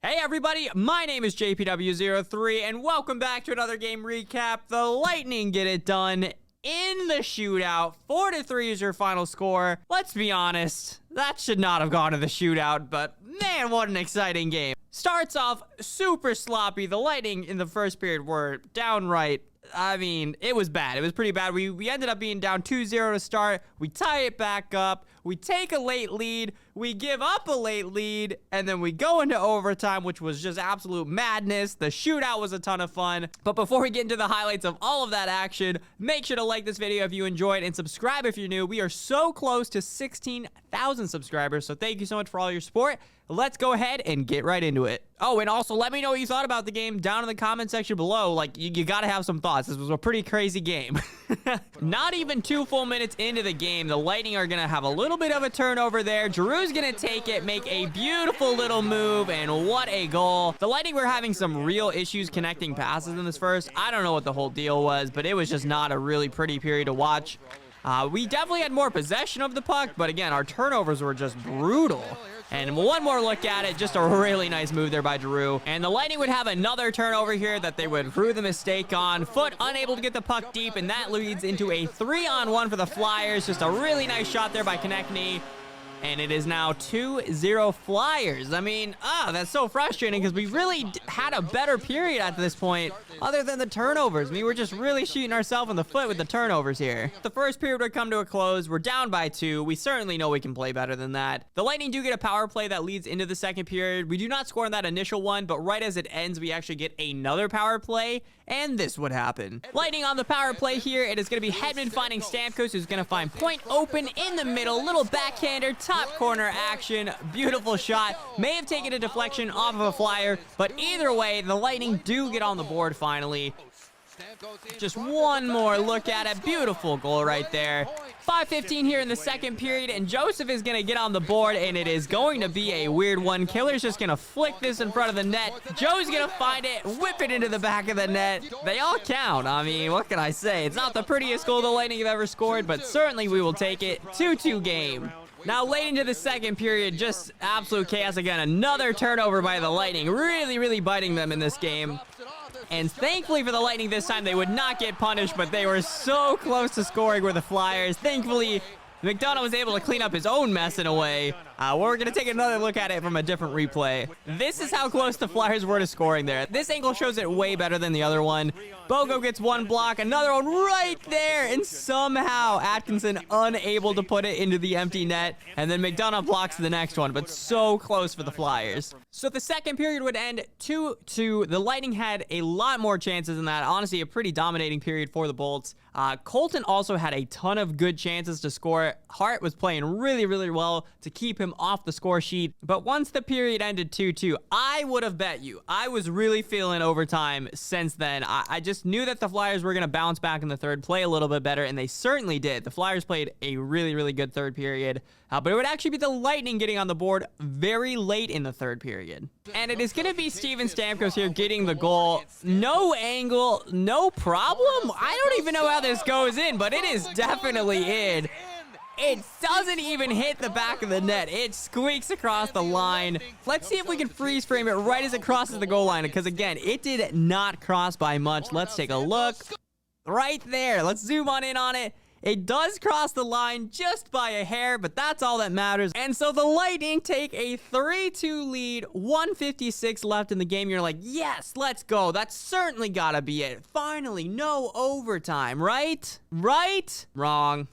Hey everybody, my name is JPW03 and welcome back to another game recap. The Lightning get it done in the shootout. 4-3 is your final score. Let's be honest, that should not have gone to the shootout, but man, what an exciting game. Starts off super sloppy. The Lightning in the first period were downright, it was bad. It was pretty bad. We ended up being down 2-0 to start. We tie it back up. We take a late lead. We give up a late lead. And then we go into overtime, which was just absolute madness. The shootout was a ton of fun. But before we get into the highlights of all of that action, make sure to like this video if you enjoyed and subscribe if you're new. We are so close to 16,000 subscribers. So thank you so much for all your support. Let's go ahead and get right into it. Oh, and also let me know what you thought about the game down in the comment section below. Like, you gotta have some thoughts. This was a pretty crazy game. Not even 2 full minutes into the game, the Lightning are gonna have a little bit of a turnover there. Giroux's gonna take it, make a beautiful little move, and what a goal. The Lightning were having some real issues connecting passes in this first. I don't know what the whole deal was, but it was just not a really pretty period to watch. We definitely had more possession of the puck, but again, our turnovers were just brutal. And one more look at it, just a really nice move there by Giroux. And the Lightning would have another turnover here that they would rue the mistake on. Foot unable to get the puck deep, and that leads into a 3-on-1 for the Flyers. Just a really nice shot there by Konechny. And it is now 2-0 Flyers. That's so frustrating because we really had a better period at this point other than the turnovers. We're just really shooting ourselves in the foot with the turnovers here. The first period would come to a close. We're down by 2. We certainly know we can play better than that. The Lightning do get a power play that leads into the second period. We do not score in that initial one, but right as it ends, we actually get another power play, and this would happen. Lightning on the power play here. It is going to be Hedman finding Stamkos, who's going to find point open in the middle. Little backhander, top corner action. Beautiful shot. May have taken a deflection off of a Flyer, but either way, the Lightning do get on the board finally. Just one more look at it. Beautiful goal right there. 5:15 here in the second period, and Joseph is going to get on the board, and it is going to be a weird one. Killer's just going to flick this in front of the net. Joe's going to find it, whip it into the back of the net. They all count. What can I say? It's not the prettiest goal the Lightning have ever scored, but certainly we will take it. 2-2 game. Now, late into the second period, just absolute chaos again. Another turnover by the Lightning. Really biting them in this game. And thankfully for the Lightning this time, they would not get punished, but they were so close to scoring with the Flyers. Thankfully, McDonough was able to clean up his own mess in a way. We're going to take another look at it from a different replay. This is how close the Flyers were to scoring there. This angle shows it way better than the other one. Bogo gets one block, another one right there, and somehow Atkinson unable to put it into the empty net, and then McDonough blocks the next one, but so close for the Flyers. So the second period would end 2-2. The Lightning had a lot more chances than that. Honestly, a pretty dominating period for the Bolts. Colton also had a ton of good chances to score. Hart was playing really well to keep him off the score sheet. But once the period ended 2-2, I would have bet you. I was really feeling overtime since then. I just knew that the Flyers were going to bounce back in the third, play a little bit better, and they certainly did. The Flyers played a really good third period. But it would actually be the Lightning getting on the board very late in the third period. And it is going to be Steven Stamkos here getting the goal. No angle, no problem. I don't even know how this goes in, but it is definitely in. It doesn't even hit the back of the net. It squeaks across the line. Let's see if we can freeze frame it right as it crosses the goal line, because again, it did not cross by much. Let's take a look. Right there. Let's zoom on in on it. It does cross the line just by a hair, but that's all that matters. And so the Lightning take a 3-2 lead, 1:56 left in the game. You're like, yes, let's go. That's certainly gotta be it. Finally, no overtime, right? Right? Wrong.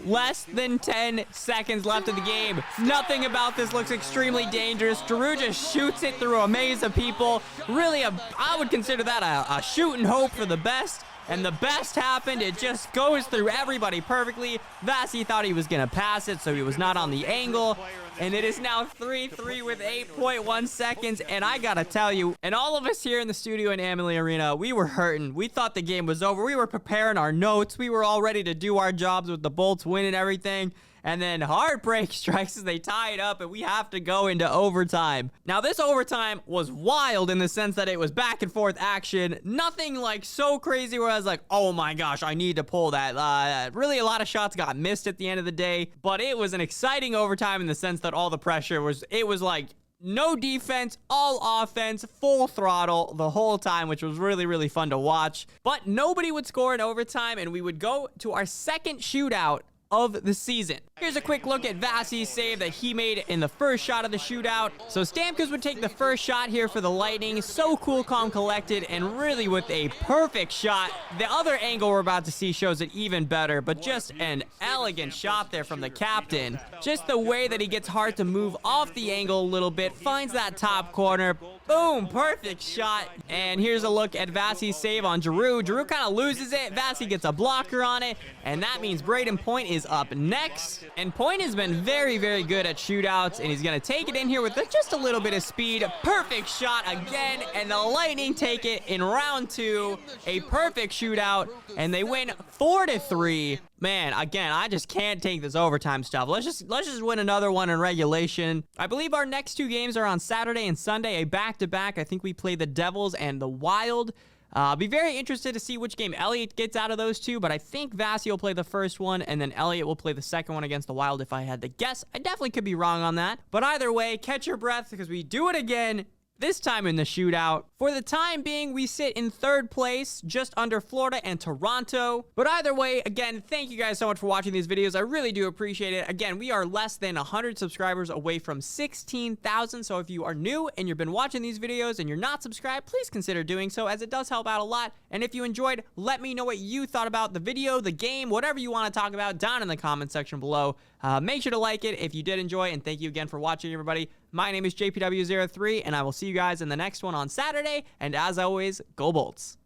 Less than 10 seconds left in the game. Nothing about this looks extremely dangerous. Giroux just shoots it through a maze of people. Really, I would consider that a shoot and hope for the best. And the best happened. It just goes through everybody perfectly. Vasi thought he was going to pass it, so he was not on the angle. And it is now 3-3 with 8.1 seconds. And I got to tell you, and all of us here in the studio in Amalie Arena, we were hurting. We thought the game was over. We were preparing our notes. We were all ready to do our jobs with the Bolts winning everything. And then heartbreak strikes as they tie it up, and we have to go into overtime. Now, this overtime was wild in the sense that it was back and forth action. Nothing like so crazy where I was like, oh my gosh, I need to pull that. Really, a lot of shots got missed at the end of the day, but it was an exciting overtime in the sense that all the pressure was, it was like no defense, all offense, full throttle the whole time, which was really, really fun to watch. But nobody would score in overtime, and we would go to our second shootout of the season. Here's a quick look at Vasi's save that he made in the first shot of the shootout. So Stamkos would take the first shot here for the Lightning. So cool, calm, collected, and really with a perfect shot. The other angle we're about to see shows it even better, but just an elegant shot there from the captain. Just the way that he gets hard to move off the angle a little bit, finds that top corner. Boom, perfect shot. And here's a look at Vasi's save on Giroux. Giroux kind of loses it. Vasi gets a blocker on it, and that means Braden Point is up next. And Point has been very, very good at shootouts, and he's going to take it in here with just a little bit of speed. Perfect shot again, and the Lightning take it in round 2. A perfect shootout, and they win 4-3. Man, again, I just can't take this overtime stuff. Let's just win another one in regulation. I believe our next 2 games are on Saturday and Sunday, a back-to-back. I think we play the Devils and the Wild. I'll be very interested to see which game Elliott gets out of those 2, but I think Vasi will play the first one, and then Elliott will play the second one against the Wild if I had to guess. I definitely could be wrong on that. But either way, catch your breath because we do it again. This time in the shootout. For the time being, we sit in 3rd place, just under Florida and Toronto. But either way, again, thank you guys so much for watching these videos. I really do appreciate it. Again, we are less than 100 subscribers away from 16,000. So if you are new and you've been watching these videos and you're not subscribed, please consider doing so, as it does help out a lot. And if you enjoyed, let me know what you thought about the video, the game, whatever you want to talk about down in the comment section below. Make sure to like it if you did enjoy, and thank you again for watching, everybody. My name is JPW03, and I will see you guys in the next one on Saturday, and as always, go Bolts!